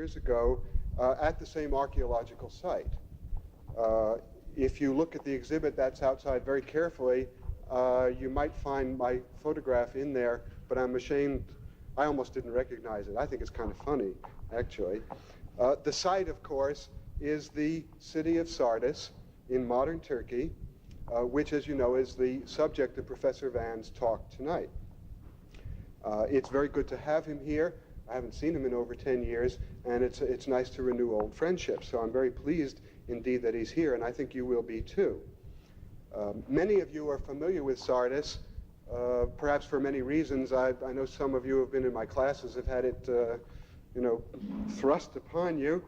years ago at the same archaeological site. If you look at the exhibit that's outside very carefully, you might find my photograph in there, but I'm ashamed, I almost didn't recognize it. I think it's kind of funny, actually. The site, of course, is the city of Sardis in modern Turkey, which, as you know, is the subject of Professor Vann's talk tonight. It's very good to have him here. I haven't seen him in over 10 years, and it's nice to renew old friendships. So I'm very pleased indeed that he's here, and I think you will be too. Many of you are familiar with Sardis, perhaps for many reasons. I know some of you have been in my classes, have had it thrust upon you.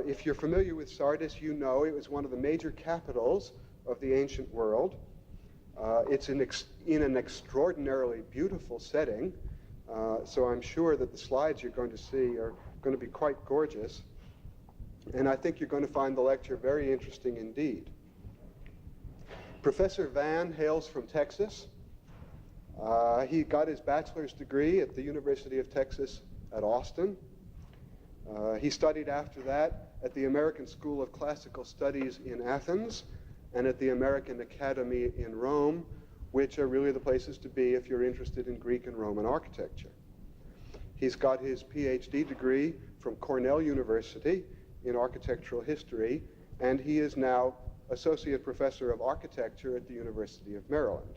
If you're familiar with Sardis, you know it was one of the major capitals of the ancient world. It's in an extraordinarily beautiful setting, so I'm sure that the slides you're going to see are going to be quite gorgeous. And I think you're going to find the lecture very interesting indeed. Professor Vann hails from Texas. He got his bachelor's degree at the University of Texas at Austin. He studied after that at the American School of Classical Studies in Athens and at the American Academy in Rome, which are really the places to be if you're interested in Greek and Roman architecture. He's got his PhD degree from Cornell University in architectural history, and he is now Associate Professor of Architecture at the University of Maryland.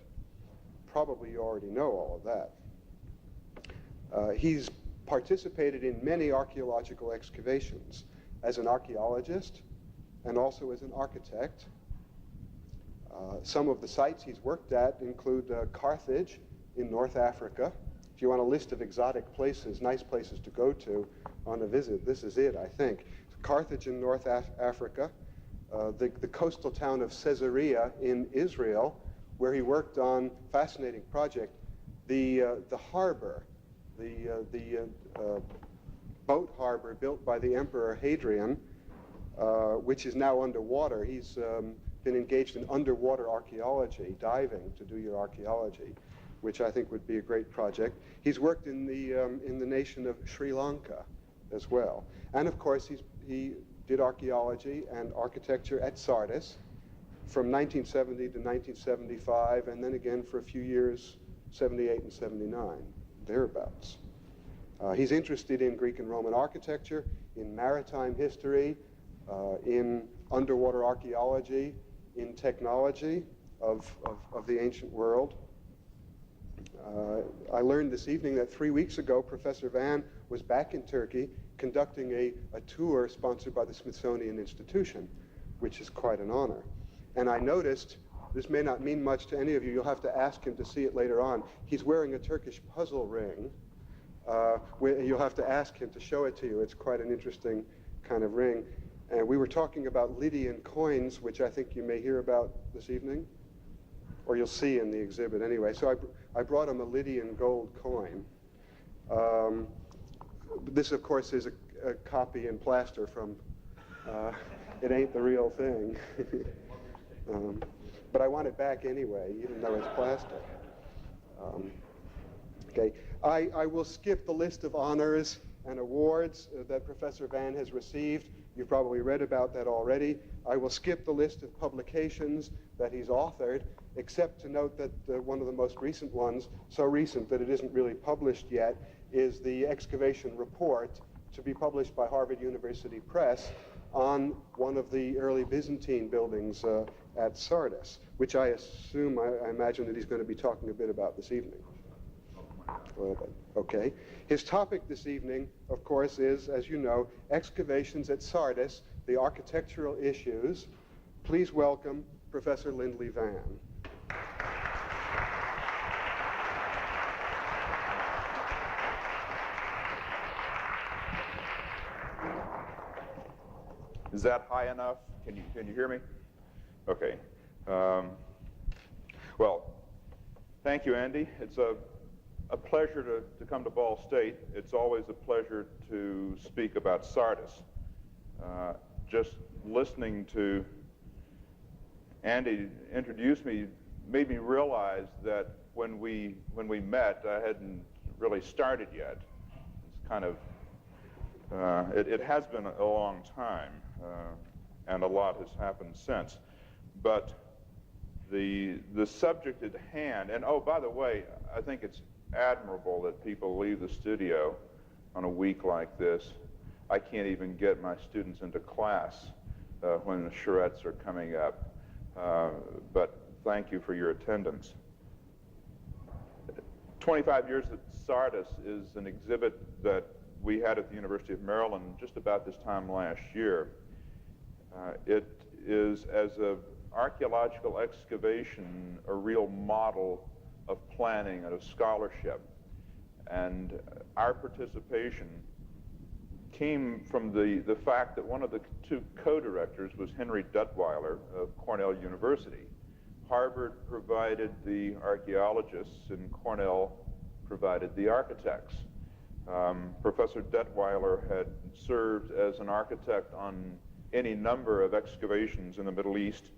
Probably you already know all of that. He's participated in many archaeological excavations as an archaeologist and also as an architect. Some of the sites he's worked at include Carthage in North Africa. If you want a list of exotic places, nice places to go to on a visit, this is it, I think. Carthage in North Africa, the coastal town of Caesarea in Israel, where he worked on a fascinating project, the harbor, the boat harbor built by the Emperor Hadrian, which is now underwater. He's been engaged in underwater archaeology, diving to do your archaeology, which I think would be a great project. He's worked in the nation of Sri Lanka as well. And of course, he did archaeology and architecture at Sardis from 1970 to 1975, and then again for a few years, 78 and 79, thereabouts. He's interested in Greek and Roman architecture, in maritime history, in underwater archaeology, in technology of the ancient world. I learned this evening that 3 weeks ago, Professor Vann was back in Turkey conducting a tour sponsored by the Smithsonian Institution, which is quite an honor. And I noticed, this may not mean much to any of you, you'll have to ask him to see it later on, he's wearing a Turkish puzzle ring. You'll have to ask him to show it to you. It's quite an interesting kind of ring. And we were talking about Lydian coins, which I think you may hear about this evening, or you'll see in the exhibit anyway. So I brought him a Lydian gold coin. This, of course, is a copy in plaster from, it ain't the real thing. But I want it back anyway, even though it's plaster. Okay, I will skip the list of honors and awards that Professor Vann has received. You've probably read about that already. I will skip the list of publications that he's authored, except to note that one of the most recent ones, so recent that it isn't really published yet, is the excavation report to be published by Harvard University Press on one of the early Byzantine buildings at Sardis, which I assume, I imagine that he's going to be talking a bit about this evening. A little bit. Okay. His topic this evening, of course, is, as you know, excavations at Sardis, the architectural issues. Please welcome Professor Lindley Vann. Is that high enough? Can you hear me? Okay. Well, thank you, Andy. It's a pleasure to come to Ball State. It's always a pleasure to speak about Sardis. Just listening to Andy introduce me made me realize that when we met, I hadn't really started yet. It's kind of It has been a long time, and a lot has happened since. But the subject at hand, and oh, by the way, I think it's admirable that people leave the studio on a week like this. I can't even get my students into class when the charrettes are coming up, but thank you for your attendance. 25 Years at Sardis is an exhibit that we had at the University of Maryland just about this time last year. It is, as an archaeological excavation, a real model of planning and of scholarship. And our participation came from the fact that one of the two co-directors was Henry Duttweiler of Cornell University. Harvard provided the archaeologists and Cornell provided the architects. Professor Duttweiler had served as an architect on any number of excavations in the Middle East.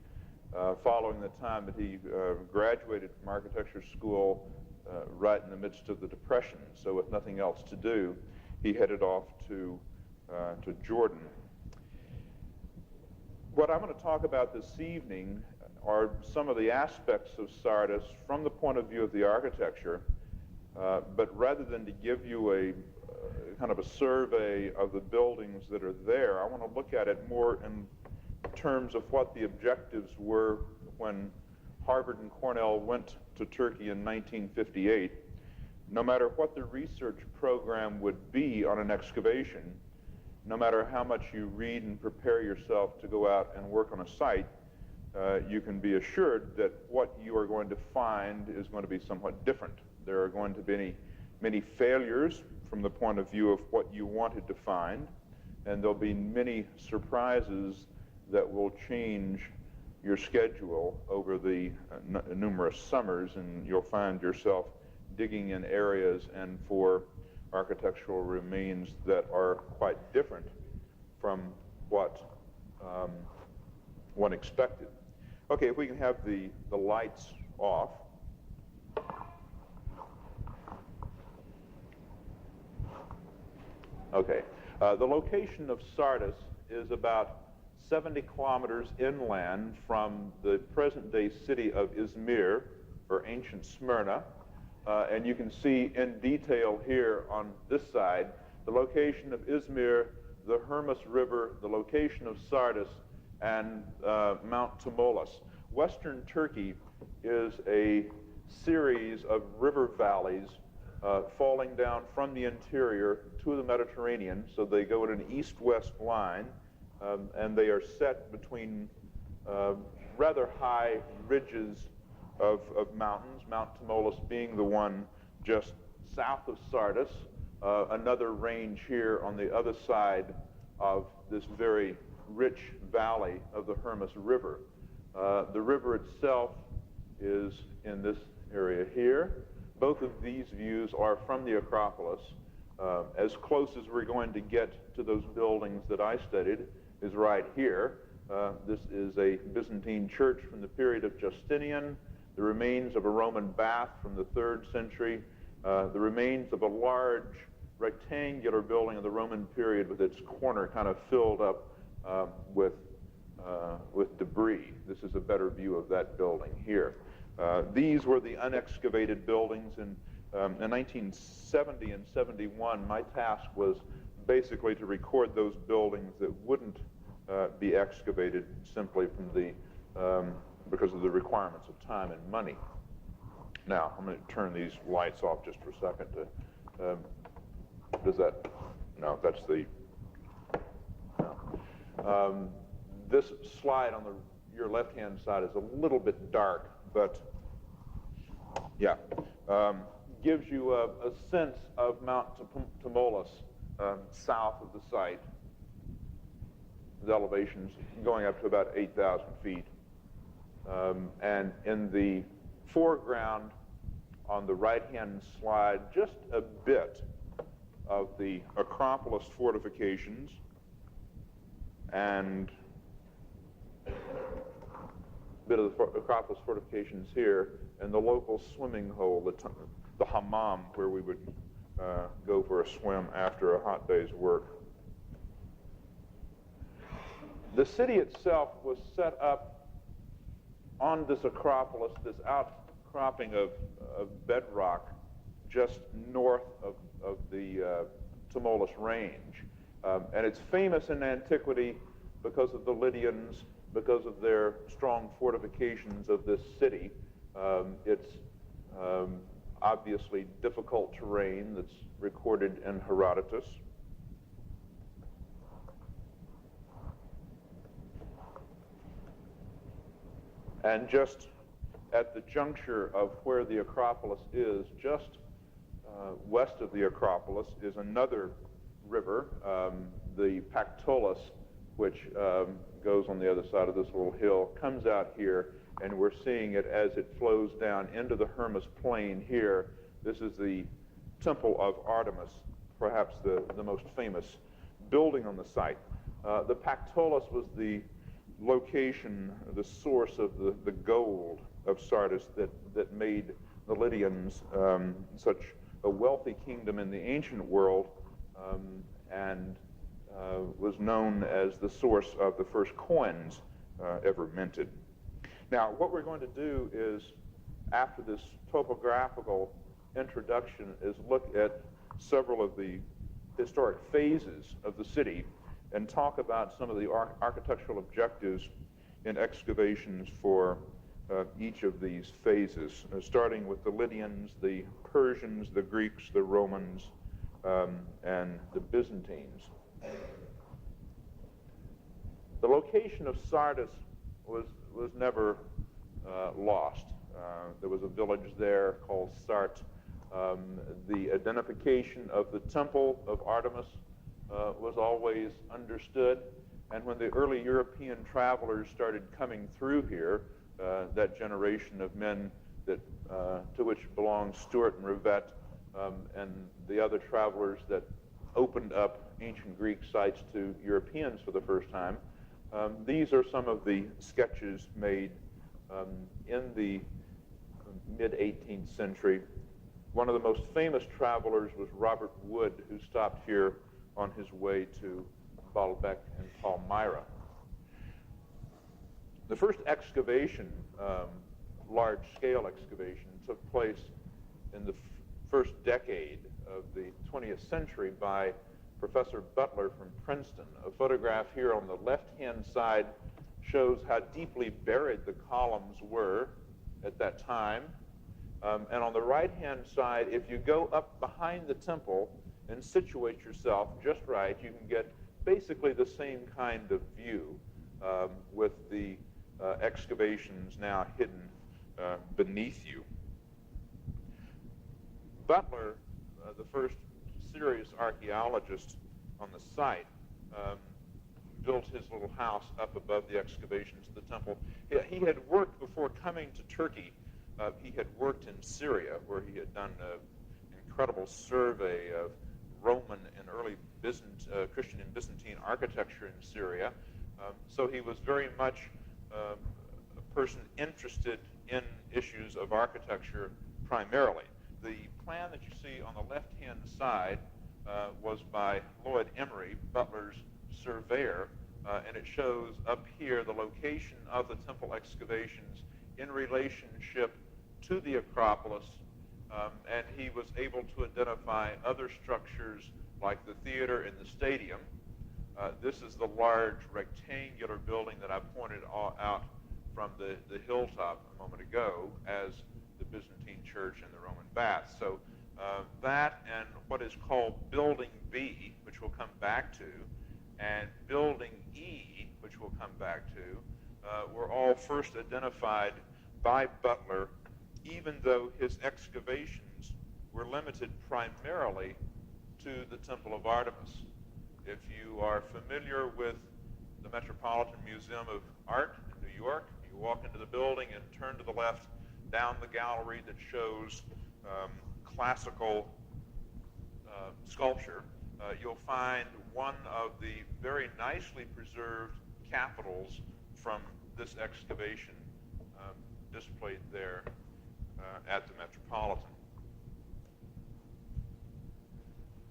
Following the time that he graduated from architecture school right in the midst of the Depression. So with nothing else to do, he headed off to Jordan. What I'm going to talk about this evening are some of the aspects of Sardis from the point of view of the architecture, but rather than to give you a kind of a survey of the buildings that are there, I want to look at it more in terms of what the objectives were when Harvard and Cornell went to Turkey in 1958. No matter what the research program would be on an excavation, no matter how much you read and prepare yourself to go out and work on a site, you can be assured that what you are going to find is going to be somewhat different. There are going to be many failures from the point of view of what you wanted to find, and there'll be many surprises that will change your schedule over the numerous summers, and you'll find yourself digging in areas and for architectural remains that are quite different from what one expected. Okay, if we can have the lights off. Okay, the location of Sardis is about 70 kilometers inland from the present-day city of Izmir, or ancient Smyrna. And you can see in detail here on this side the location of Izmir, the Hermus River, the location of Sardis, and Mount Tmolus. Western Turkey is a series of river valleys falling down from the interior to the Mediterranean. So they go in an east-west line, and they are set between rather high ridges of mountains, Mount Tmolus being the one just south of Sardis, another range here on the other side of this very rich valley of the Hermus River. The river itself is in this area here. Both of these views are from the Acropolis. As close as we're going to get to those buildings that I studied is right here. This is a Byzantine church from the period of Justinian, the remains of a Roman bath from the 3rd century, the remains of a large rectangular building of the Roman period with its corner kind of filled up with debris. This is a better view of that building here. These were the unexcavated buildings. In 1970 and 71, my task was basically to record those buildings that wouldn't be excavated simply from because of the requirements of time and money. Now, I'm going to turn these lights off just for a second. Does that? No, that's the. No. This slide on your left-hand side is a little bit dark, but yeah, gives you a sense of Mount Tmolus south of the site. The elevations going up to about 8,000 feet. And in the foreground on the right-hand slide, just a bit of the Acropolis fortifications and a bit of the Acropolis fortifications here, and the local swimming hole, the hammam, where we would go for a swim after a hot day's work. The city itself was set up on this acropolis, this outcropping of bedrock just north of the Tmolus Range. And it's famous in antiquity because of the Lydians, because of their strong fortifications of this city. It's obviously difficult terrain that's recorded in Herodotus. And just at the juncture of where the Acropolis is, just west of the Acropolis, is another river, the Pactolus, which goes on the other side of this little hill, comes out here, and we're seeing it as it flows down into the Hermus Plain here. This is the Temple of Artemis, perhaps the most famous building on the site. The Pactolus was the location, the source of the gold of Sardis that made the Lydians such a wealthy kingdom in the ancient world, and was known as the source of the first coins ever minted. Now, what we're going to do is, after this topographical introduction, is look at several of the historic phases of the city and talk about some of the architectural objectives in excavations for each of these phases, starting with the Lydians, the Persians, the Greeks, the Romans, and the Byzantines. The location of Sardis was never lost. There was a village there called Sart. The identification of the Temple of Artemis was always understood, and when the early European travelers started coming through here, that generation of men that to which belonged Stuart and Rivet, and the other travelers that opened up ancient Greek sites to Europeans for the first time, these are some of the sketches made in the mid-18th century. One of the most famous travelers was Robert Wood, who stopped here on his way to Baalbek and Palmyra. The first excavation, large-scale excavation, took place in the first decade of the 20th century by Professor Butler from Princeton. A photograph here on the left-hand side shows how deeply buried the columns were at that time. And on the right-hand side, if you go up behind the temple and situate yourself just right, you can get basically the same kind of view with the excavations now hidden beneath you. Butler, the first serious archaeologist on the site, built his little house up above the excavations of the temple. He had worked before coming to Turkey. He had worked in Syria, where he had done an incredible survey of Roman and early Christian and Byzantine architecture in Syria. So he was very much a person interested in issues of architecture primarily. The plan that you see on the left-hand side was by Lloyd Emery, Butler's surveyor, and it shows up here the location of the temple excavations in relationship to the Acropolis, and he was able to identify other structures like the theater and the stadium. This is the large rectangular building that I pointed out from the hilltop a moment ago as the Byzantine church and the Roman baths. So that and what is called Building B, which we'll come back to, and Building E, which we'll come back to, were all first identified by Butler, even though his excavations were limited primarily to the Temple of Artemis. If you are familiar with the Metropolitan Museum of Art in New York, you walk into the building and turn to the left down the gallery that shows classical sculpture. You'll find one of the very nicely preserved capitals from this excavation displayed there at the Metropolitan.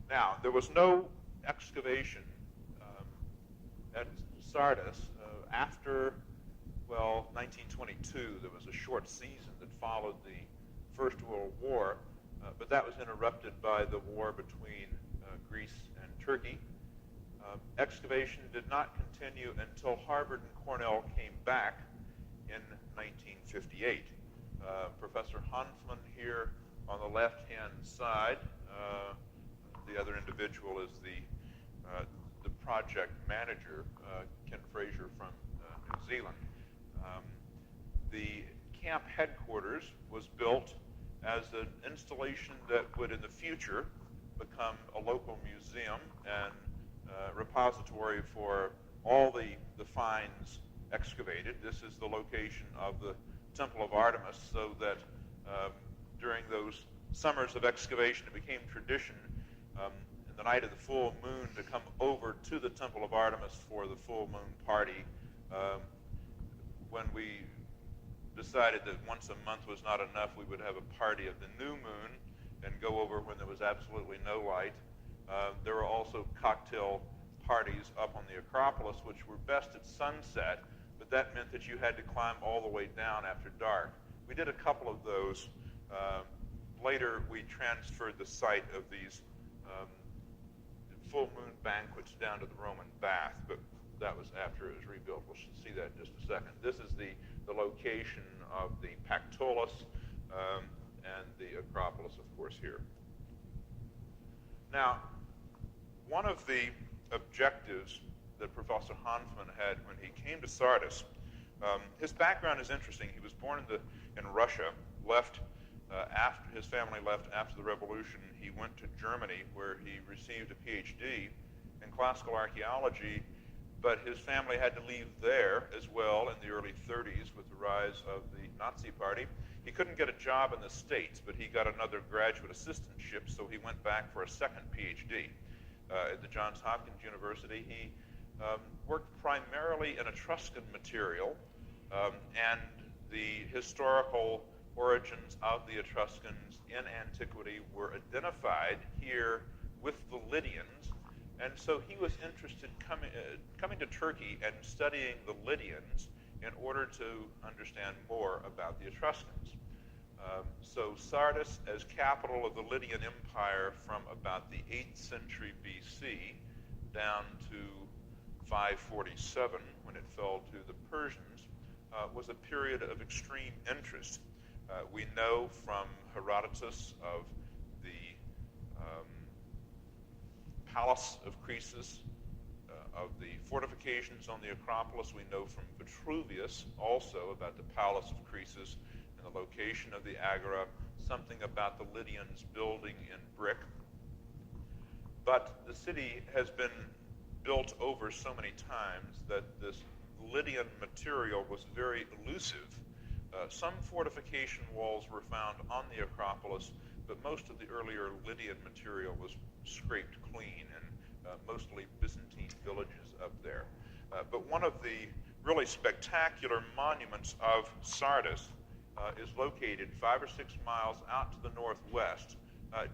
Now, there was no excavation at Sardis, after, well, 1922, there was a short season that followed the First World War, but that was interrupted by the war between Greece and Turkey. Excavation did not continue until Harvard and Cornell came back in 1958. Professor Hanfman here on the left-hand side. The other individual is the project manager, Ken Fraser from New Zealand. The camp headquarters was built as an installation that would in the future become a local museum and repository for all the finds excavated. This is the location of the Temple of Artemis, so that during those summers of excavation it became tradition in the night of the full moon to come over to the Temple of Artemis for the full moon party. When we decided that once a month was not enough, we would have a party of the new moon and go over when there was absolutely no light. There were also cocktail parties up on the Acropolis, which were best at sunset, but that meant that you had to climb all the way down after dark. We did a couple of those. Later, we transferred the site of these full moon banquets down to the Roman bath, but that was after it was rebuilt. We'll see that in just a second. This is the location of the Pactolus and the Acropolis, of course, here. Now, one of the objectives that Professor Hanfman had when he came to Sardis, his background is interesting. He was born in Russia, left after his family left after the revolution. He went to Germany, where he received a PhD in classical archaeology, but his family had to leave there as well in the early 30s with the rise of the Nazi Party. He couldn't get a job in the States, but he got another graduate assistantship, so he went back for a second PhD at the Johns Hopkins University. He worked primarily in Etruscan material, and the historical origins of the Etruscans in antiquity were identified here with the Lydians, and so he was interested coming to Turkey and studying the Lydians in order to understand more about the Etruscans. So Sardis, as capital of the Lydian Empire from about the 8th century BC down to 547, when it fell to the Persians, was a period of extreme interest. We know from Herodotus of the Palace of Croesus, of the fortifications on the Acropolis. We know from Vitruvius also about the Palace of Croesus and the location of the Agora, something about the Lydians building in brick. But the city has been built over so many times that this Lydian material was very elusive. Some fortification walls were found on the Acropolis, but most of the earlier Lydian material was scraped clean and mostly Byzantine villages up there. But one of the really spectacular monuments of Sardis is located 5 or 6 miles out to the northwest,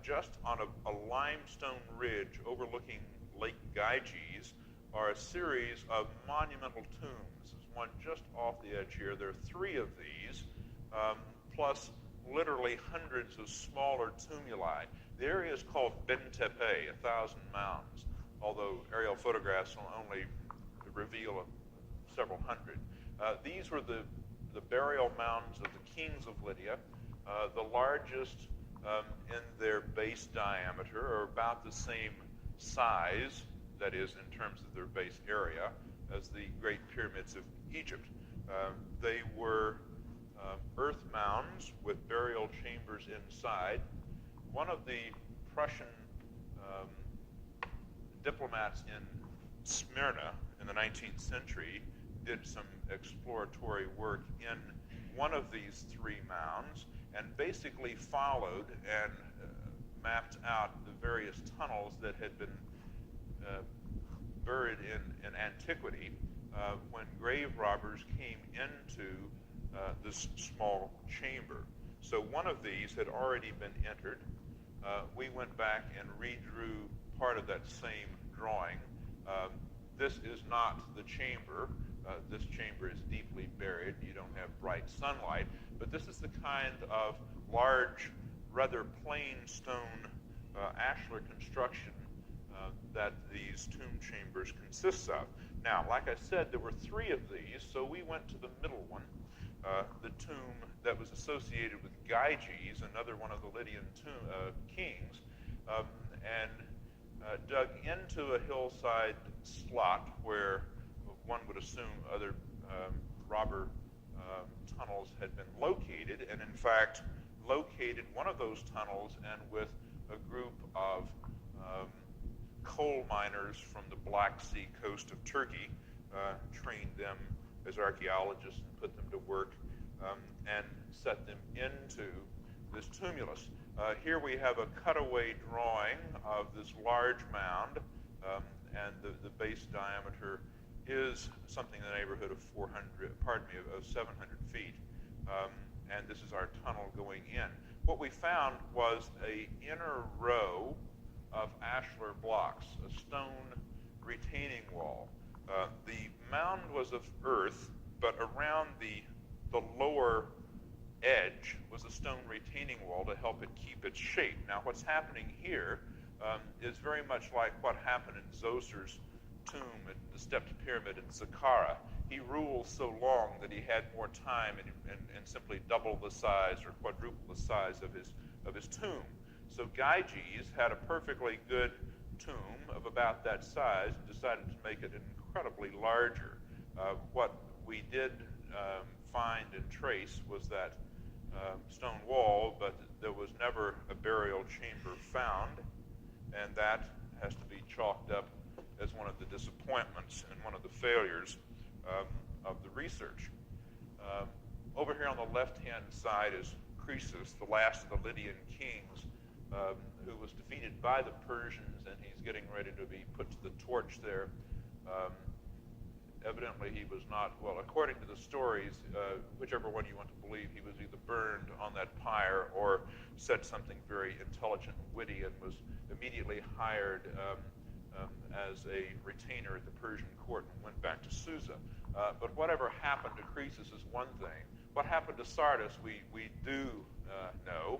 just on a limestone ridge overlooking Lake Gyges, are a series of monumental tombs. There's one just off the edge here. There are 3 of these, plus literally hundreds of smaller tumuli. The area is called Ben-Tepe, 1,000 mounds, although aerial photographs will only reveal several hundred. These were the burial mounds of the kings of Lydia. The largest in their base diameter are about the same size, that is, in terms of their base area, as the Great Pyramids of Egypt. They were earth mounds with burial chambers inside. One of the Prussian diplomats in Smyrna in the 19th century did some exploratory work in one of these 3 mounds and basically followed and mapped out the various tunnels that had been buried in antiquity when grave robbers came into this small chamber. So one of these had already been entered. We went back and redrew part of that same drawing. This is not the chamber. This chamber is deeply buried. You don't have bright sunlight, but this is the kind of large, rather plain stone ashlar construction that these tomb chambers consists of. Now, like I said, there were 3 of these, so we went to the middle one, the tomb that was associated with Gyges, another one of the Lydian kings, and dug into a hillside slot where one would assume other robber tunnels had been located, and in fact located one of those tunnels, and with a group of coal miners from the Black Sea coast of Turkey, trained them as archaeologists and put them to work and set them into this tumulus. Here we have a cutaway drawing of this large mound, and the base diameter is something in the neighborhood of 700 feet, and this is our tunnel going in. What we found was an inner row of ashlar blocks, a stone retaining wall. The mound was of earth, but around the lower edge was a stone retaining wall to help it keep its shape. Now, what's happening here is very much like what happened in Zoser's tomb at the stepped pyramid in Saqqara. He ruled so long that he had more time and simply doubled the size or quadrupled the size of his tomb. So Gyges had a perfectly good tomb of about that size and decided to make it incredibly larger. What we did find and trace was that stone wall, but there was never a burial chamber found, and that has to be chalked up as one of the disappointments and one of the failures of the research. Over here on the left-hand side is Croesus, the last of the Lydian kings, who was defeated by the Persians, and he's getting ready to be put to the torch there. Evidently he was not, well, according to the stories, whichever one you want to believe, he was either burned on that pyre or said something very intelligent and witty and was immediately hired as a retainer at the Persian court and went back to Susa. But whatever happened to Croesus is one thing. What happened to Sardis we do know.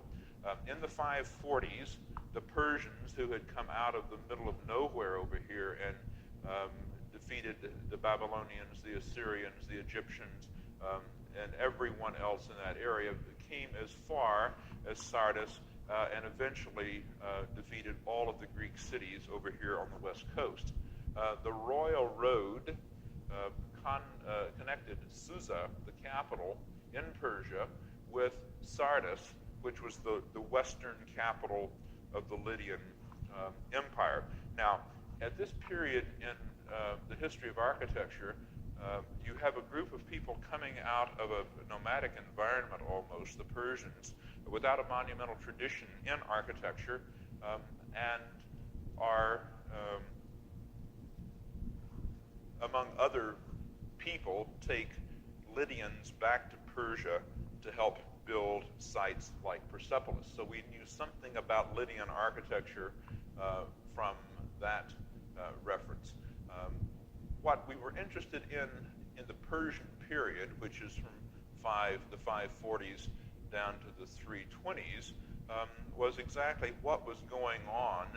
In the 540s, the Persians, who had come out of the middle of nowhere over here and defeated the Babylonians, the Assyrians, the Egyptians, and everyone else in that area, came as far as Sardis and eventually defeated all of the Greek cities over here on the west coast. The royal road connected Susa, the capital in Persia, with Sardis, which was the western capital of the Lydian Empire. Now, at this period in the history of architecture, you have a group of people coming out of a nomadic environment almost, the Persians, without a monumental tradition in architecture, and are, among other people, take Lydians back to Persia to help build sites like Persepolis. So we knew something about Lydian architecture from that reference. What we were interested in the Persian period, which is from the 540s down to the 320s, was exactly what was going on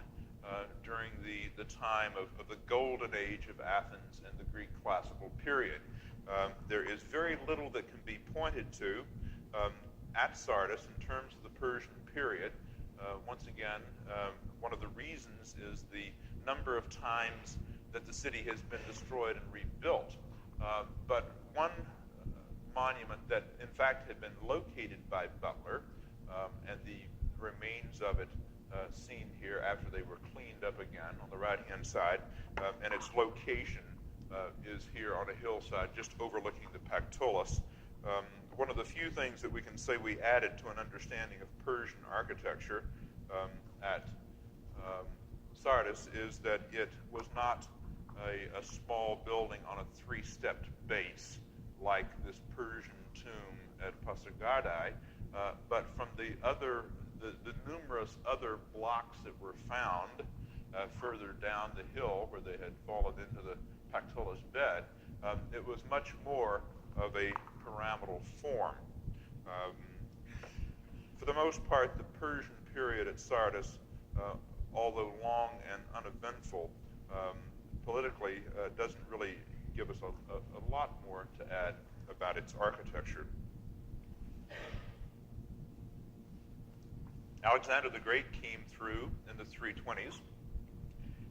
during the time of the golden age of Athens and the Greek classical period. There is very little that can be pointed to at Sardis in terms of the Persian period. Once again, one of the reasons is the number of times that the city has been destroyed and rebuilt. But one monument that in fact had been located by Butler, and the remains of it seen here after they were cleaned up again on the right-hand side, and its location is here on a hillside just overlooking the Pactolus. One of the few things that we can say we added to an understanding of Persian architecture at Sardis is that it was not a small building on a three-stepped base like this Persian tomb at Pasargadae, but from the numerous other blocks that were found further down the hill where they had fallen into the Pactolus bed, it was much more of a pyramidal form. For the most part, the Persian period at Sardis, although long and uneventful, politically doesn't really give us a lot more to add about its architecture. Alexander the Great came through in the 320s,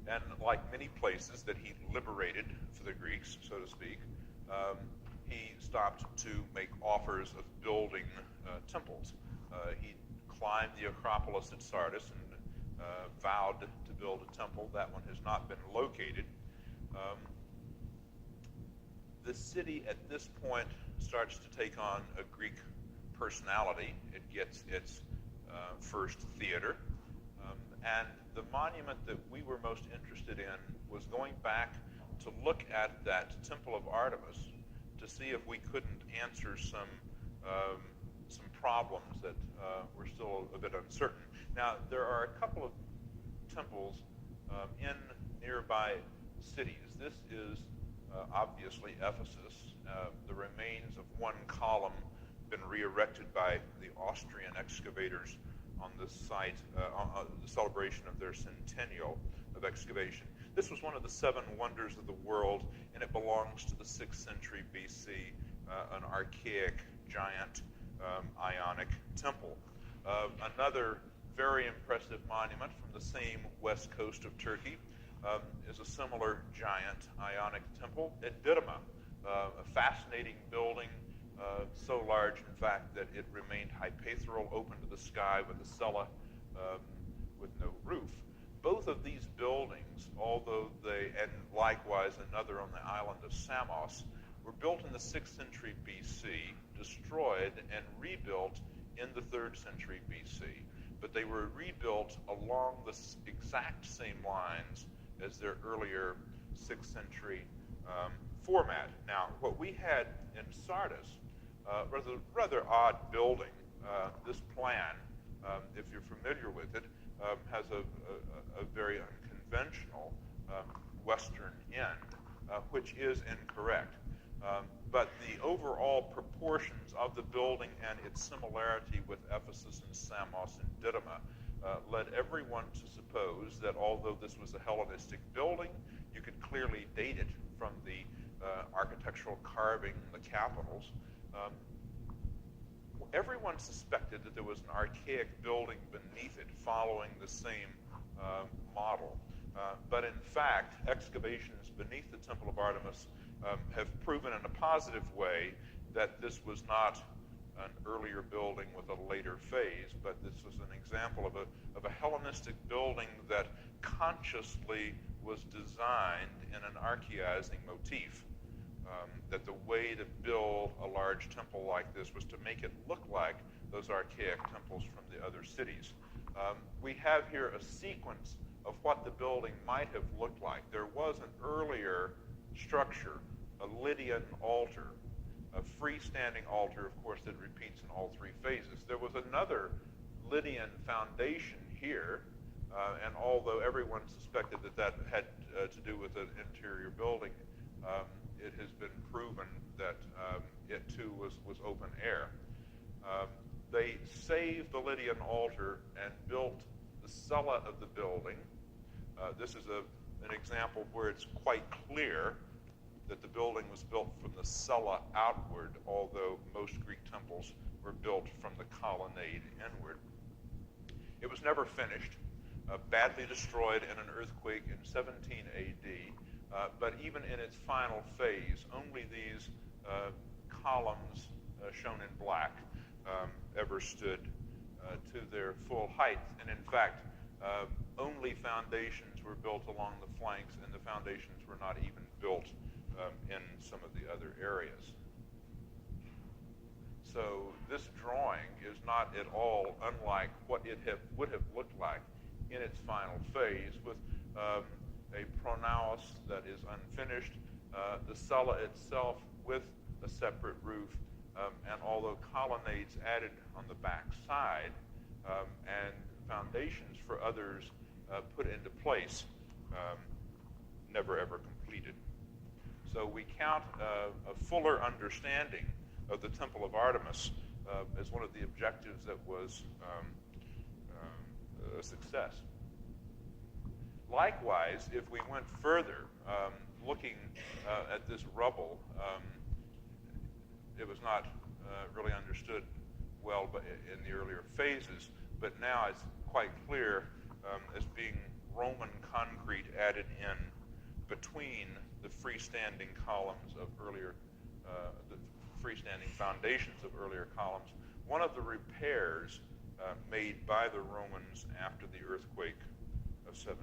and like many places that he liberated for the Greeks, so to speak, he stopped to make offers of building temples. He climbed the Acropolis at Sardis and vowed to build a temple. That one has not been located. The city at this point starts to take on a Greek personality. It gets its first theater. And the monument that we were most interested in was going back to look at that Temple of Artemis to see if we couldn't answer some problems that were still a bit uncertain. Now, there are a couple of temples in nearby cities. This is obviously Ephesus. The remains of one column been re-erected by the Austrian excavators on the site, on the celebration of their centennial of excavation. This was one of the 7 wonders of the world, and it belongs to the 6th century BC, an archaic, giant, Ionic temple. Another very impressive monument from the same west coast of Turkey is a similar giant Ionic temple at Didyma, a fascinating building, so large, in fact, that it remained hypaethral, open to the sky with a cella with no roof. Both of these buildings, although and likewise another on the island of Samos, were built in the 6th century BC, destroyed and rebuilt in the 3rd century BC. But they were rebuilt along the exact same lines as their earlier 6th century format. Now, what we had in Sardis, rather odd building. This plan, if you're familiar with it, has a very unconventional western end, which is incorrect. But the overall proportions of the building and its similarity with Ephesus and Samos and Didyma led everyone to suppose that although this was a Hellenistic building, you could clearly date it from the architectural carving in the capitals. Everyone suspected that there was an archaic building beneath it following the same model. But in fact, excavations beneath the Temple of Artemis have proven in a positive way that this was not an earlier building with a later phase, but this was an example of a Hellenistic building that consciously was designed in an archaizing motif. That the way to build a large temple like this was to make it look like those archaic temples from the other cities. We have here a sequence of what the building might have looked like. There was an earlier structure, a Lydian altar, a freestanding altar, of course, that repeats in all 3 phases. There was another Lydian foundation here, and although everyone suspected that that had to do with an interior building, it has been proven that it too was open air. They saved the Lydian altar and built the cella of the building. This is an example where it's quite clear that the building was built from the cella outward, although most Greek temples were built from the colonnade inward. It was never finished, badly destroyed in an earthquake in 17 AD. But even in its final phase, only these columns shown in black ever stood to their full height. And in fact, only foundations were built along the flanks, and the foundations were not even built in some of the other areas. So this drawing is not at all unlike what it would have looked like in its final phase, with a pronaos that is unfinished, the cella itself with a separate roof, and although colonnades added on the back side, and foundations for others put into place, never ever completed. So we count a fuller understanding of the Temple of Artemis as one of the objectives that was a success. Likewise, if we went further, looking at this rubble, it was not really understood well in the earlier phases, but now it's quite clear as being Roman concrete added in between the freestanding columns of earlier, the freestanding foundations of earlier columns. One of the repairs made by the Romans after the earthquake of 17.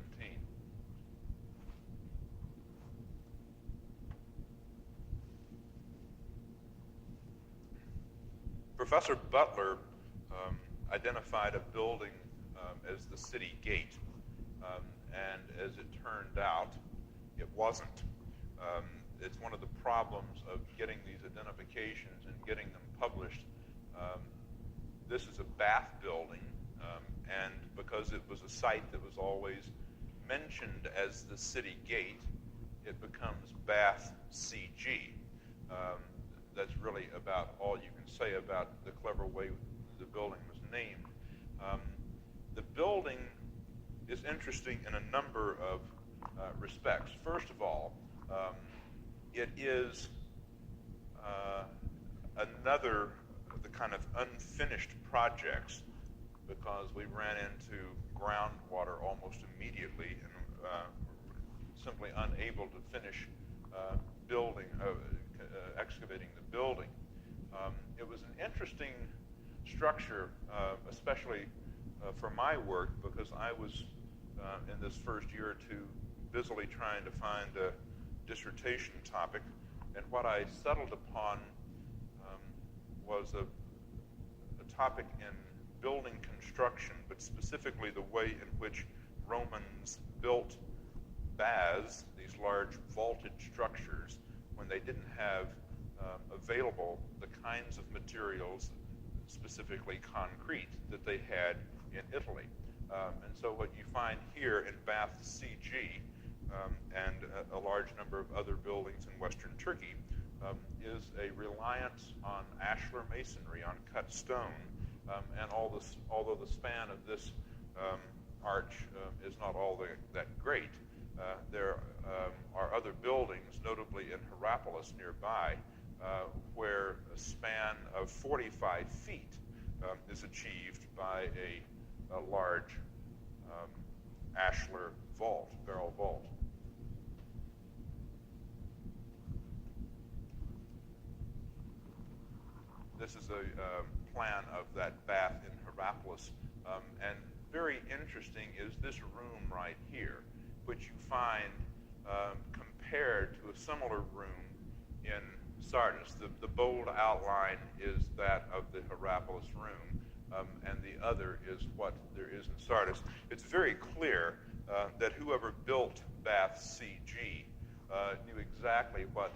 Professor Butler identified a building as the city gate, and as it turned out, it wasn't. It's one of the problems of getting these identifications and getting them published. This is a bath building, and because it was a site that was always mentioned as the city gate, it becomes Bath CG. That's really about all you can say about the clever way the building was named. The building is interesting in a number of respects. First of all, it is another of the kind of unfinished projects, because we ran into groundwater almost immediately and simply unable to finish excavating the building. It was an interesting structure, especially for my work, because I was in this first year or two busily trying to find a dissertation topic, and what I settled upon was a topic in building construction, but specifically the way in which Romans built baths, these large vaulted structures, when they didn't have available the kinds of materials, specifically concrete, that they had in Italy. And so what you find here in Bath CG and a large number of other buildings in Western Turkey is a reliance on ashlar masonry, on cut stone, and although the span of this arch is not all that great, there are other buildings, notably in Hierapolis nearby, where a span of 45 feet is achieved by a large ashlar vault, barrel vault. This is a plan of that bath in Hierapolis, and very interesting is this room right here, which you find compared to a similar room in Sardis. The bold outline is that of the Hierapolis room, and the other is what there is in Sardis. It's very clear that whoever built Bath CG knew exactly what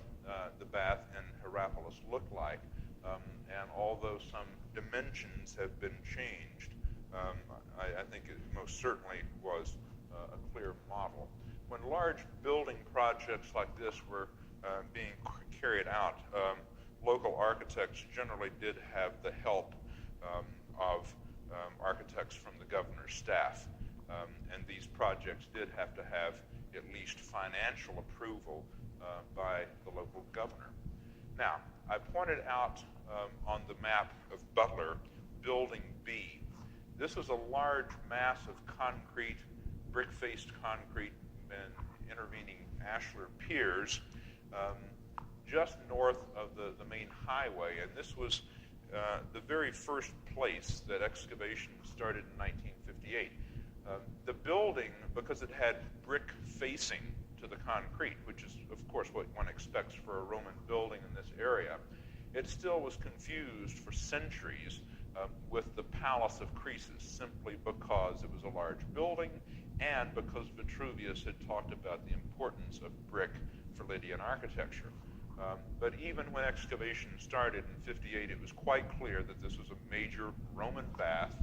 the bath in Hierapolis looked like, and although some dimensions have been changed, I think it most certainly was a clear model. When large building projects like this were being carried out, local architects generally did have the help of architects from the governor's staff, and these projects did have to have at least financial approval by the local governor. Now, I pointed out on the map of Butler, Building B. This was a large mass of concrete, brick-faced concrete and intervening ashlar piers just north of the main highway, and this was the very first place that excavation started in 1958. The building, because it had brick facing to the concrete, which is of course what one expects for a Roman building in this area, it still was confused for centuries with the Palace of Croesus, simply because it was a large building and because Vitruvius had talked about the importance of brick for Lydian architecture. But even when excavation started in 58, it was quite clear that this was a major Roman bath,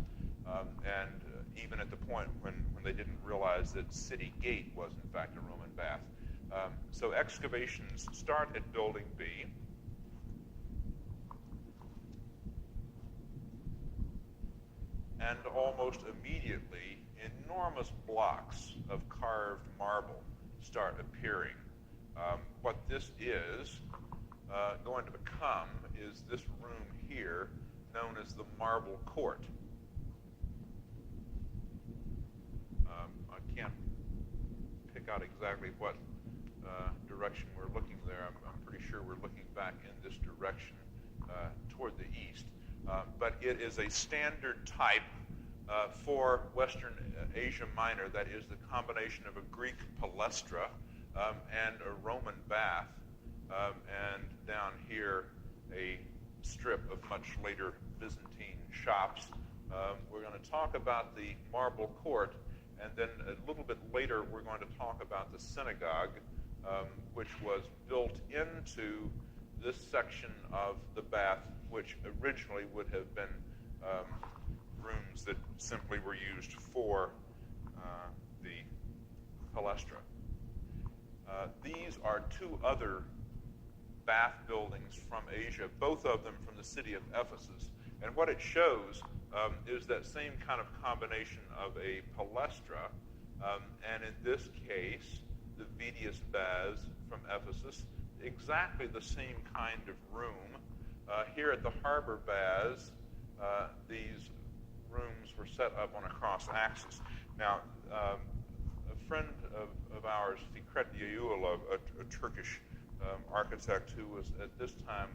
and even at the point when they didn't realize that City Gate was in fact a Roman bath, So excavations start at Building B. And almost immediately, enormous blocks of carved marble start appearing. What this is going to become is this room here, known as the Marble Court. I can't pick out exactly what direction we're looking there. I'm pretty sure we're looking back in this direction toward the east. But it is a standard type for Western Asia Minor. That is the combination of a Greek palestra and a Roman bath, and down here a strip of much later Byzantine shops. We're going to talk about the Marble Court, and then a little bit later we're going to talk about the synagogue, which was built into this section of the bath, which originally would have been rooms that simply were used for the palestra. These are two other bath buildings from Asia, both of them from the city of Ephesus. And what it shows is that same kind of combination of a palestra, and in this case, the Vedius baths from Ephesus, exactly the same kind of room. Here at the harbor baths, these rooms were set up on a cross axis. Now, a friend of ours, Fikret Yayula, a Turkish architect who was at this time,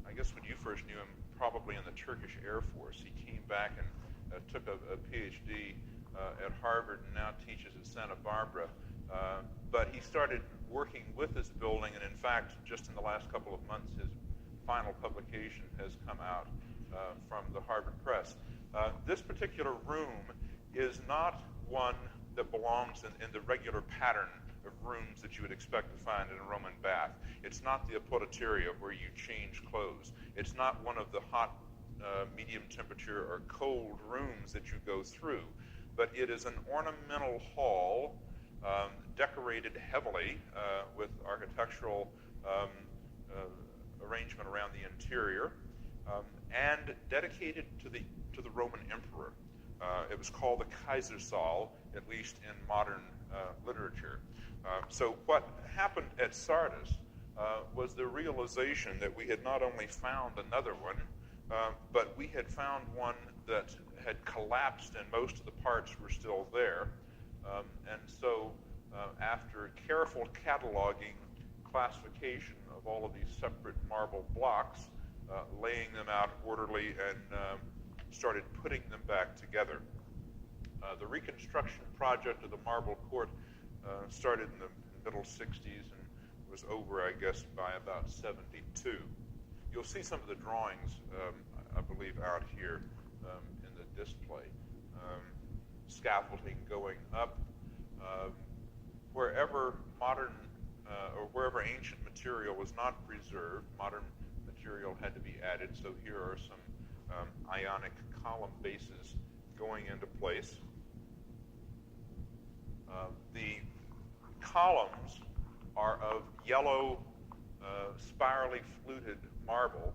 I guess when you first knew him, probably in the Turkish Air Force. He came back and took a PhD at Harvard and now teaches at Santa Barbara. But he started working with this building, and in fact, just in the last couple of months, his final publication has come out from the Harvard Press. This particular room is not one that belongs in the regular pattern of rooms that you would expect to find in a Roman bath. It's not the apoditeria where you change clothes. It's not one of the hot, medium temperature, or cold rooms that you go through, but it is an ornamental hall decorated heavily with architectural arrangement around the interior, and dedicated to the Roman emperor. It was called the Kaisersaal, at least in modern literature. So what happened at Sardis was the realization that we had not only found another one, but we had found one that had collapsed and most of the parts were still there. And so after careful cataloging, classification of all of these separate marble blocks, laying them out orderly, and started putting them back together. The reconstruction project of the Marble Court started in the middle 60s and was over, I guess, by about 72. You'll see some of the drawings, I believe, out here in the display. Scaffolding going up. Wherever modern or wherever ancient material was not preserved, modern material had to be added. So here are some ionic column bases going into place. The columns are of yellow, spirally fluted marble.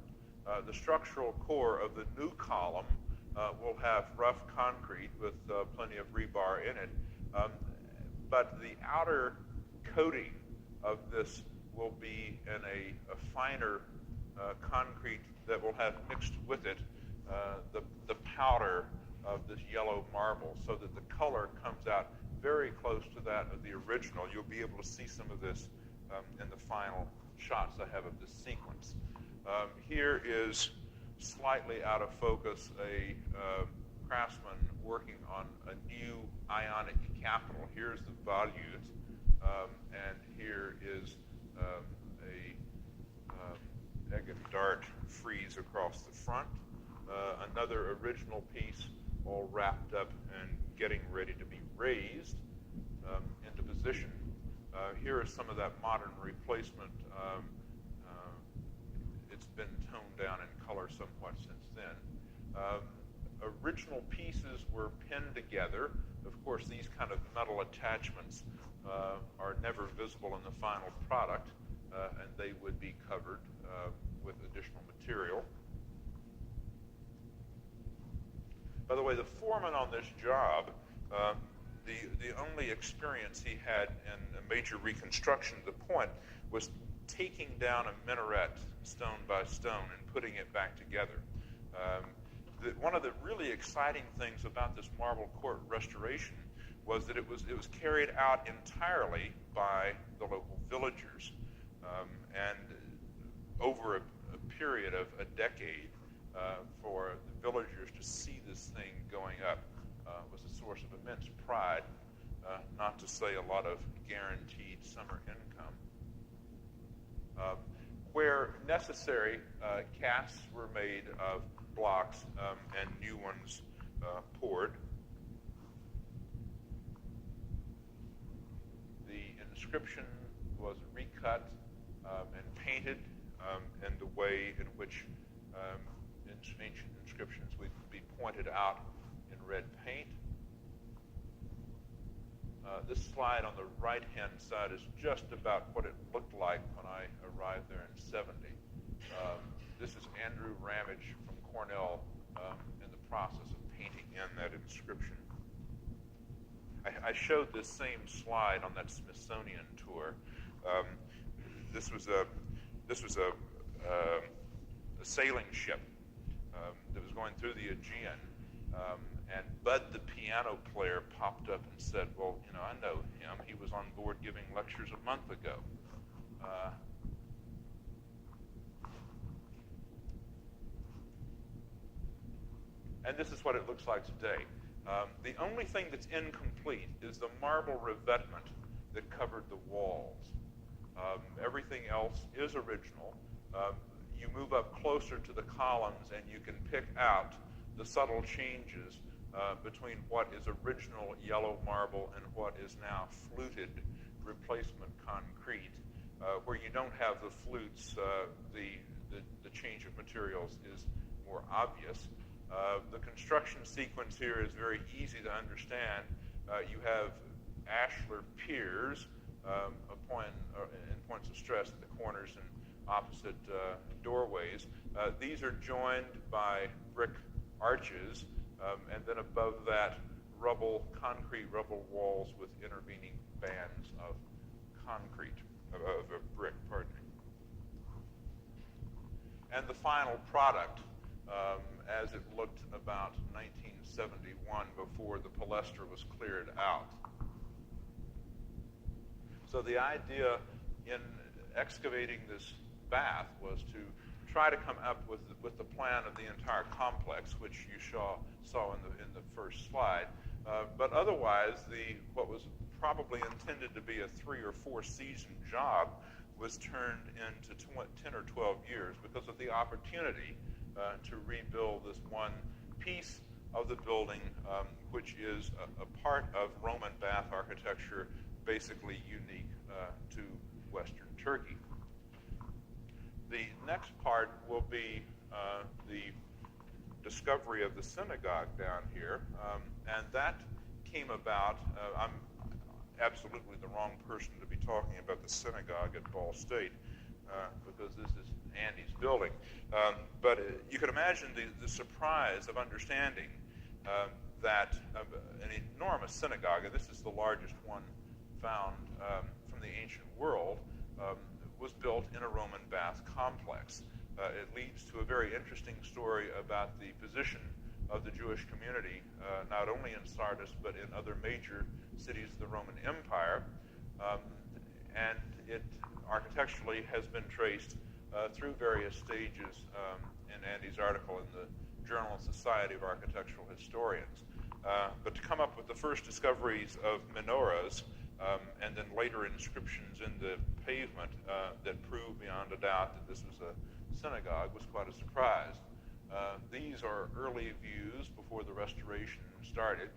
The structural core of the new column will have rough concrete with plenty of rebar in it. But the outer coating of this will be in a finer concrete that will have mixed with it the powder of this yellow marble, so that the color comes out very close to that of the original. You'll be able to see some of this in the final shots I have of this sequence. Here is, slightly out of focus, a craftsman working on a new ionic capital. Here's the volute, and here is a egg and dart frieze across the front. Another original piece all wrapped up and getting ready to be raised into position. Here is some of that modern replacement. It's been toned down in color somewhat since then. Original pieces were pinned together. Of course, these kind of metal attachments are never visible in the final product, and they would be covered with additional material. By the way, the foreman on this job, the only experience he had in a major reconstruction to the point was taking down a minaret stone by stone and putting it back together. One of the really exciting things about this marble court restoration was that it was carried out entirely by the local villagers, and over a period of a decade, for the villagers to see this thing going up was a source of immense pride, not to say a lot of guaranteed summer income. Where necessary, casts were made of blocks and new ones poured. The inscription was recut and painted in the way in which ancient inscriptions would be pointed out in red paint. This slide on the right-hand side is just about what it looked like when I arrived there in '70. This is Andrew Ramage from Cornell in the process of painting in that inscription. I showed this same slide on that Smithsonian tour. This was a sailing ship that was going through the Aegean, and Bud, the piano player, popped up and said, "Well, I know him. He was on board giving lectures a month ago." And this is what it looks like today. The only thing that's incomplete is the marble revetment that covered the walls. Everything else is original. You move up closer to the columns and you can pick out the subtle changes between what is original yellow marble and what is now fluted replacement concrete. Where you don't have the flutes, the change of materials is more obvious. The construction sequence here is very easy to understand. You have ashlar piers in points of stress at the corners and opposite doorways. These are joined by brick arches, and then above that, concrete rubble walls with intervening bands of brick, pardon me. And the final product, as it looked about 1971 before the Palestra was cleared out. So the idea in excavating this bath was to try to come up with the plan of the entire complex, which you saw in the first slide. But otherwise, what was probably intended to be a 3 or 4 season job was turned into 10 or 12 years because of the opportunity to rebuild this one piece of the building, which is a part of Roman bath architecture, basically unique to Western Turkey. The next part will be the discovery of the synagogue down here, and that came about. I'm absolutely the wrong person to be talking about the synagogue at Ball State because this is Andy's building. But you can imagine the surprise of understanding that an enormous synagogue, and this is the largest one found from the ancient world, was built in a Roman bath complex. It leads to a very interesting story about the position of the Jewish community, not only in Sardis, but in other major cities of the Roman Empire. And it architecturally has been traced through various stages in Andy's article in the Journal Society of Architectural Historians. But to come up with the first discoveries of menorahs and then later inscriptions in the pavement that prove beyond a doubt that this was a synagogue was quite a surprise. These are early views before the restoration started.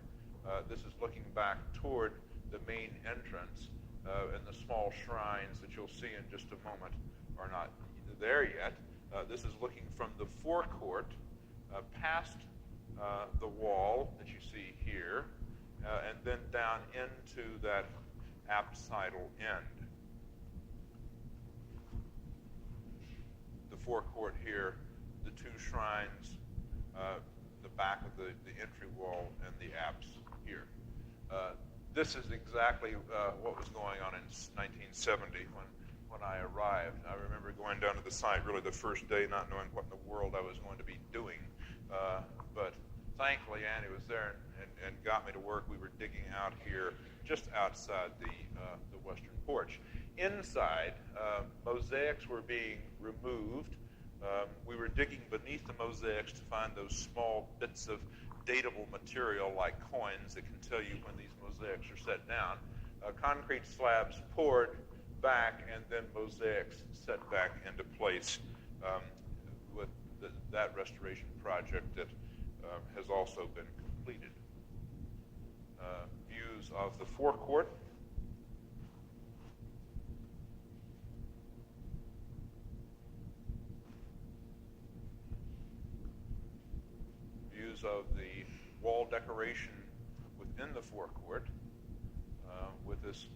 This is looking back toward the main entrance, and the small shrines that you'll see in just a moment are not there yet. This is looking from the forecourt past the wall that you see here, and then down into that apsidal end. The forecourt here, the two shrines, the back of the entry wall, and the apse here. This is exactly what was going on in 1970 when I arrived. I remember going down to the site really the first day, not knowing what in the world I was going to be doing. But thankfully, Andy was there and got me to work. We were digging out here just outside the western porch. Inside, mosaics were being removed. We were digging beneath the mosaics to find those small bits of datable material like coins that can tell you when these mosaics are set down. Concrete slabs poured back, and then mosaics set back into place with that restoration project that has also been completed. Views of the forecourt. Views of the wall decoration within the forecourt with this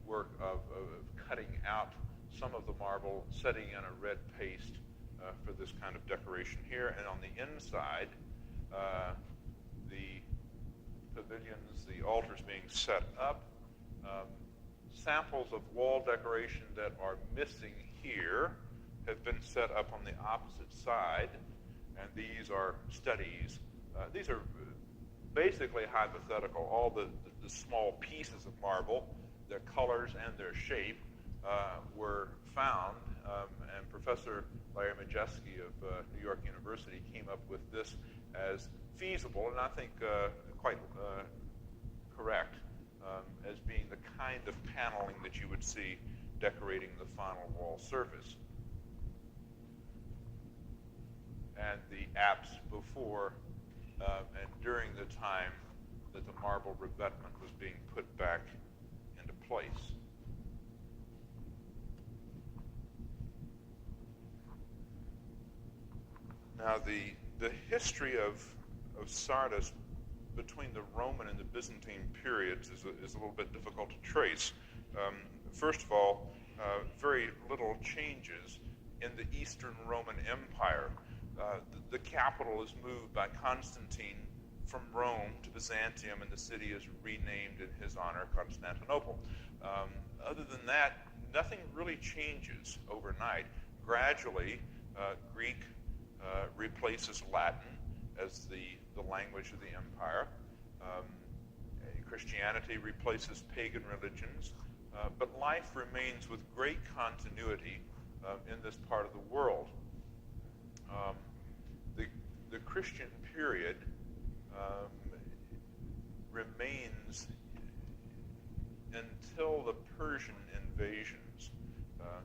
work of cutting out some of the marble, setting in a red paste for this kind of decoration here. And on the inside, the pavilions, the altars being set up, samples of wall decoration that are missing here have been set up on the opposite side, and these are studies. These are basically hypothetical. All the small pieces of marble, their colors and their shape were found, and Professor Larry Majeski of New York University came up with this as feasible, and I think quite correct, as being the kind of paneling that you would see decorating the final wall surface. And the apse before and during the time that the marble revetment was being put back into place. Now, the history of Sardis between the Roman and the Byzantine periods is a little bit difficult to trace. First of all, very little changes in the Eastern Roman Empire. The capital is moved by Constantine from Rome to Byzantium, and the city is renamed in his honor, Constantinople. Other than that, nothing really changes overnight. Gradually, Greek replaces Latin as the language of the empire. Christianity replaces pagan religions, but life remains with great continuity in this part of the world. The Christian period remains until the Persian invasions.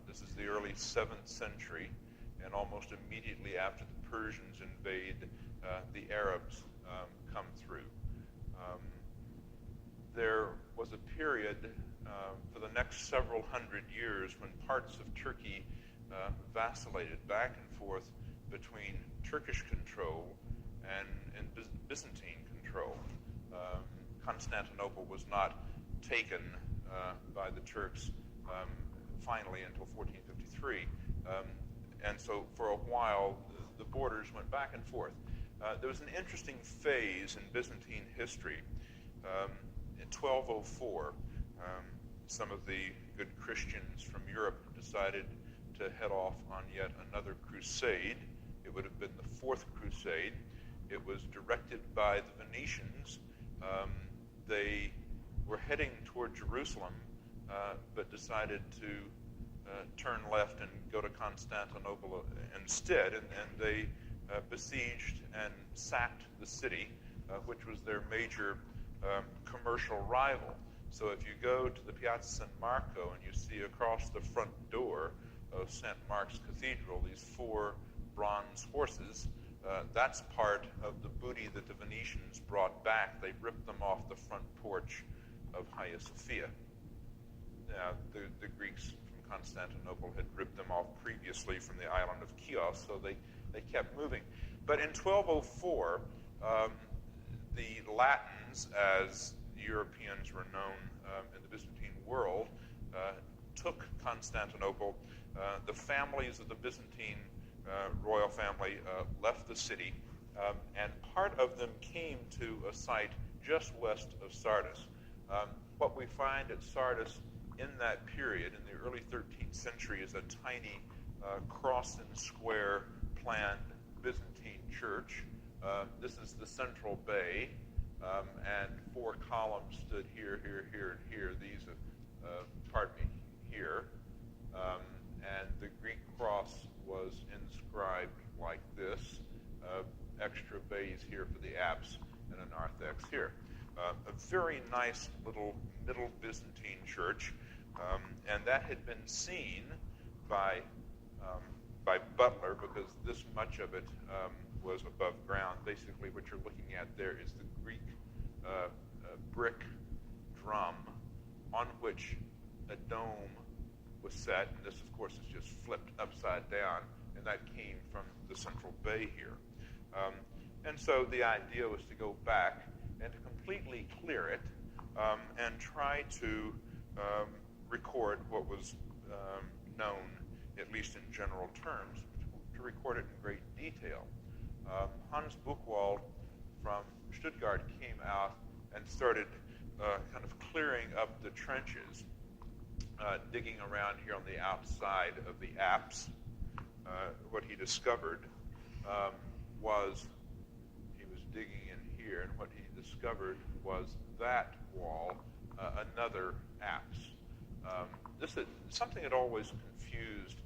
This is the early 7th century, and almost immediately after the Persians invade, the Arabs come through. There was a period for the next several hundred years when parts of Turkey vacillated back and forth between Turkish control and Byzantine control. Constantinople was not taken by the Turks finally until 1453. And so for a while, the borders went back and forth. There was an interesting phase in Byzantine history. In 1204, some of the good Christians from Europe decided to head off on yet another crusade. It would have been the Fourth Crusade. It was directed by the Venetians. They were heading toward Jerusalem, but decided to turn left and go to Constantinople instead, and they besieged and sacked the city, which was their major commercial rival. So if you go to the Piazza San Marco and you see across the front door of St. Mark's Cathedral these 4 bronze horses, that's part of the booty that the Venetians brought back. They ripped them off the front porch of Hagia Sophia. The Greeks from Constantinople had ripped them off previously from the island of Chios, so they kept moving. But in 1204, the Latin Romans, as Europeans were known in the Byzantine world, took Constantinople. The families of the Byzantine royal family left the city, and part of them came to a site just west of Sardis. What we find at Sardis in that period, in the early 13th century, is a tiny cross and square planned Byzantine church. This is the central bay, and 4 columns stood here, here, here, and here. These, here. And the Greek cross was inscribed like this. Extra bays here for the apse, and a narthex here. A very nice little Middle Byzantine church, and that had been seen by Butler, because this much of it was above ground. Basically, what you're looking at there is the Greek brick drum on which a dome was set, and this, of course, is just flipped upside down, and that came from the central bay here. And so the idea was to go back and to completely clear it and try to record what was known, at least in general terms, to record it in great detail. Hans Buchwald from Stuttgart came out and started kind of clearing up the trenches, digging around here on the outside of the apse. What he discovered was, he was digging in here, and what he discovered was that wall, another apse. This is something that always confused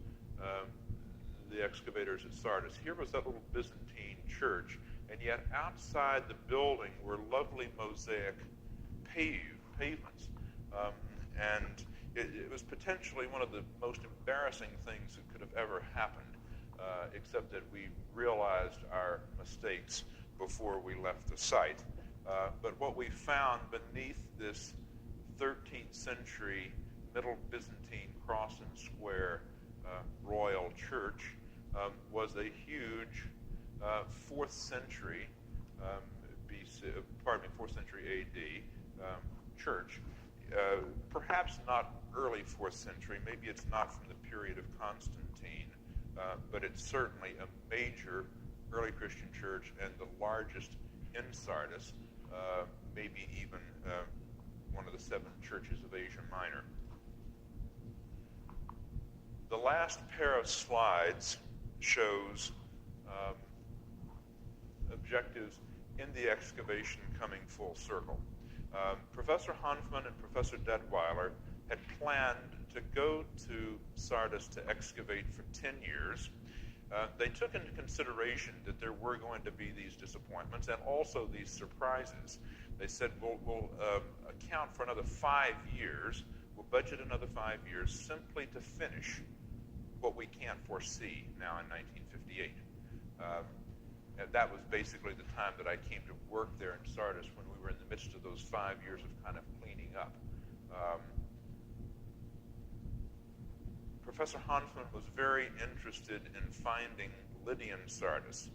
the excavators at Sardis. Here was that little Byzantine church, and yet outside the building were lovely mosaic pavements. And it was potentially one of the most embarrassing things that could have ever happened, except that we realized our mistakes before we left the site. But what we found beneath this 13th century Middle Byzantine cross and square royal church was a huge 4th century fourth century AD church. Perhaps not early 4th century, maybe it's not from the period of Constantine, but it's certainly a major early Christian church and the largest in Sardis, maybe even one of the 7 churches of Asia Minor. The last pair of slides shows objectives in the excavation coming full circle. Professor Hanfmann and Professor Detweiler had planned to go to Sardis to excavate for 10 years. They took into consideration that there were going to be these disappointments and also these surprises. They said, we'll account for another 5 years, we'll budget another 5 years simply to finish what we can't foresee now in 1958. And that was basically the time that I came to work there in Sardis, when we were in the midst of those 5 years of kind of cleaning up. Professor Hanfmann was very interested in finding Lydian Sardis.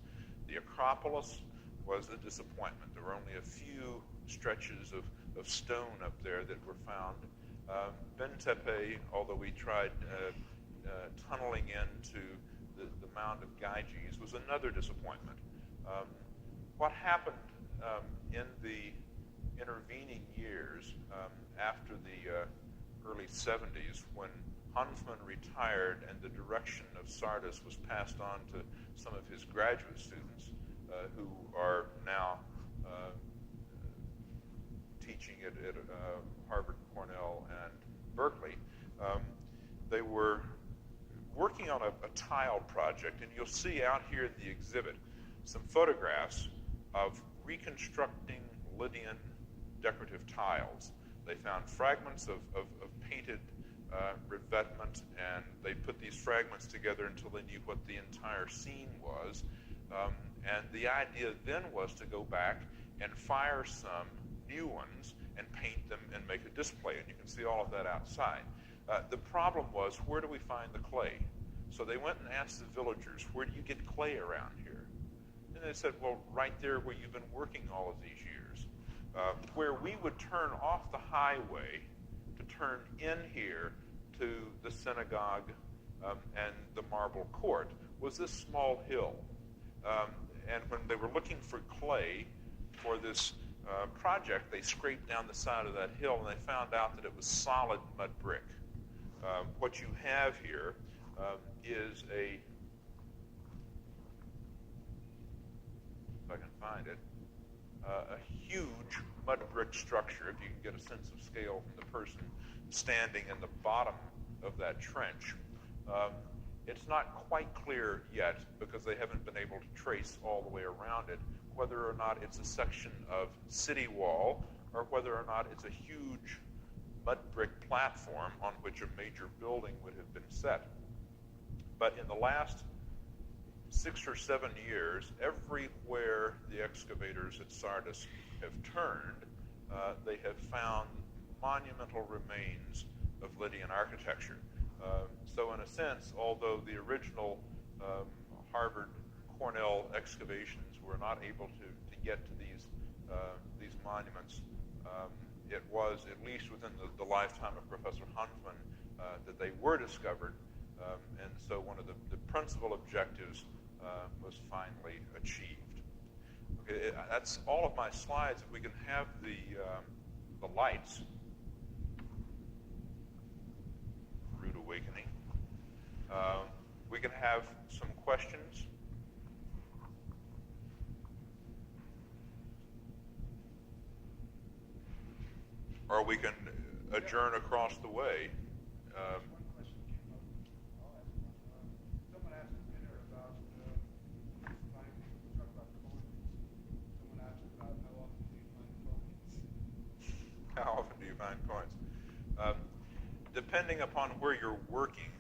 The Acropolis was a disappointment. There were only a few stretches of stone up there that were found. Ben Tepe, although we tried tunneling into the mound of Gyges, was another disappointment. What happened in the intervening years after the early 70s, when Hanfmann retired and the direction of Sardis was passed on to some of his graduate students who are now teaching at Harvard, Cornell, and Berkeley, they were working on a tile project, and you'll see out here in the exhibit some photographs of reconstructing Lydian decorative tiles. They found fragments of painted revetment, and they put these fragments together until they knew what the entire scene was. And the idea then was to go back and fire some new ones and paint them and make a display, and you can see all of that outside. The problem was, where do we find the clay? So they went and asked the villagers, where do you get clay around here? And they said, well, right there where you've been working all of these years. where we would turn off the highway to turn in here to the synagogue and the marble court was this small hill. And when they were looking for clay for this project, they scraped down the side of that hill and they found out that it was solid mud brick. What you have here is a, if I can find it, a huge mud brick structure, if you can get a sense of scale from the person standing in the bottom of that trench. It's not quite clear yet, because they haven't been able to trace all the way around it, whether or not it's a section of city wall or whether or not it's a huge mud brick platform on which a major building would have been set. But in the last 6 or 7 years, everywhere the excavators at Sardis have turned, they have found monumental remains of Lydian architecture. So in a sense, although the original Harvard Cornell excavations were not able to get to these monuments, it was, at least within the lifetime of Professor Huntsman, that they were discovered. And so one of the principal objectives was finally achieved. Okay, that's all of my slides. If we can have the lights. Rude awakening. We can have some questions. Or we can adjourn across the way. One question came up. I'll ask one. Someone asked dinner about finding, we talked about coins. Someone asked about how often do you find coins? How often do you find coins? Depending upon where you're working,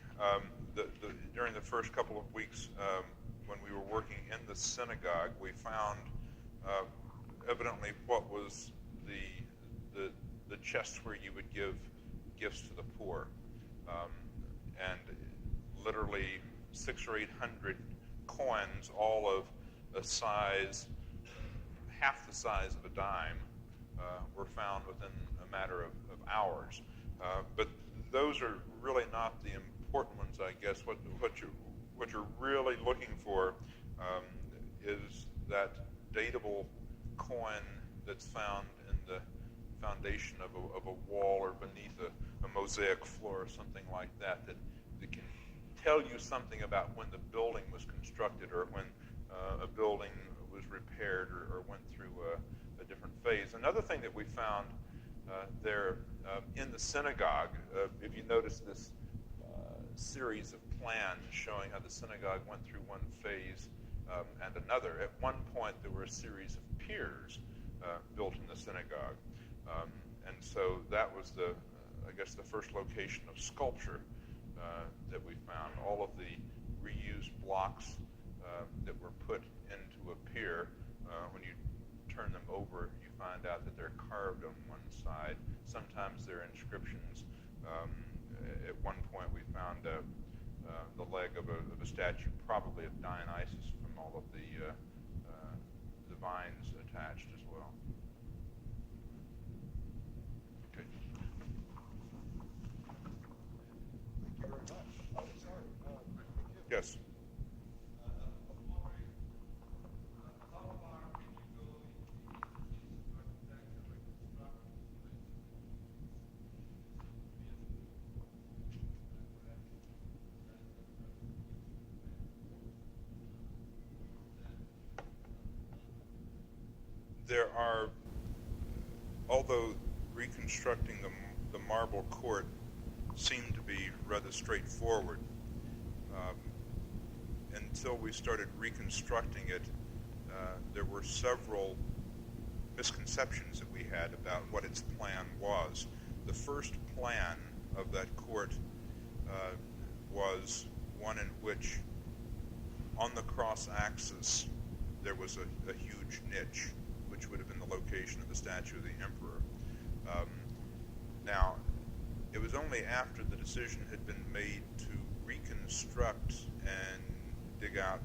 during the first couple of weeks when we were working in the synagogue, we found evidently what was the chests where you would give gifts to the poor, and literally 600 or 800 coins, all of a size, half the size of a dime, were found within a matter of hours. But those are really not the important ones, I guess. What you're really looking for is that datable coin that's found in the foundation of a wall or beneath a mosaic floor or something like that, that can tell you something about when the building was constructed or when a building was repaired or went through a different phase. Another thing that we found there in the synagogue, if you notice this series of plans showing how the synagogue went through one phase and another. At one point, there were a series of piers built in the synagogue. And so that was I guess the first location of sculpture that we found. All of the reused blocks that were put into a pier, when you turn them over, you find out that they're carved on one side. Sometimes they're inscriptions. At one point, we found the leg of a statue, probably of Dionysus, from all of the vines attached as well. Okay. Thank you very much. Oh, sorry. Yes. There are, although reconstructing the marble court seemed to be rather straightforward, until we started reconstructing it, there were several misconceptions that we had about what its plan was. The first plan of that court was one in which on the cross axis there was a huge niche, which would have been the location of the statue of the emperor. Now, it was only after the decision had been made to reconstruct and dig out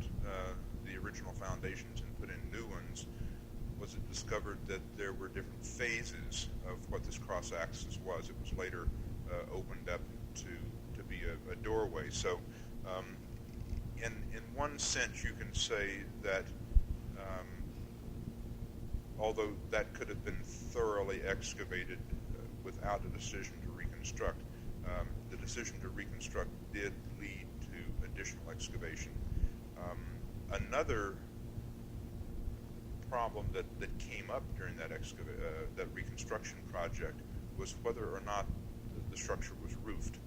the original foundations and put in new ones was it discovered that there were different phases of what this cross-axis was. It was later opened up to be a doorway. So in one sense, you can say that although that could have been thoroughly excavated without a decision to reconstruct, the decision to reconstruct did lead to additional excavation. Another problem that came up during that reconstruction project was whether or not the structure was roofed.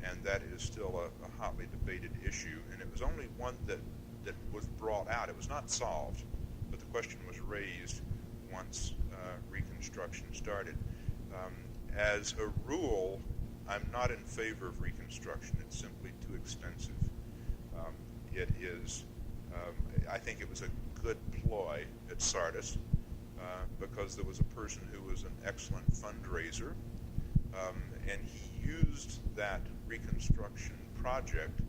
And that is still a hotly debated issue. And it was only one that was brought out. It was not solved, but the question was raised once reconstruction started. As a rule, I'm not in favor of reconstruction. It's simply too expensive. It is, I think it was a good ploy at Sardis because there was a person who was an excellent fundraiser, and he used that reconstruction project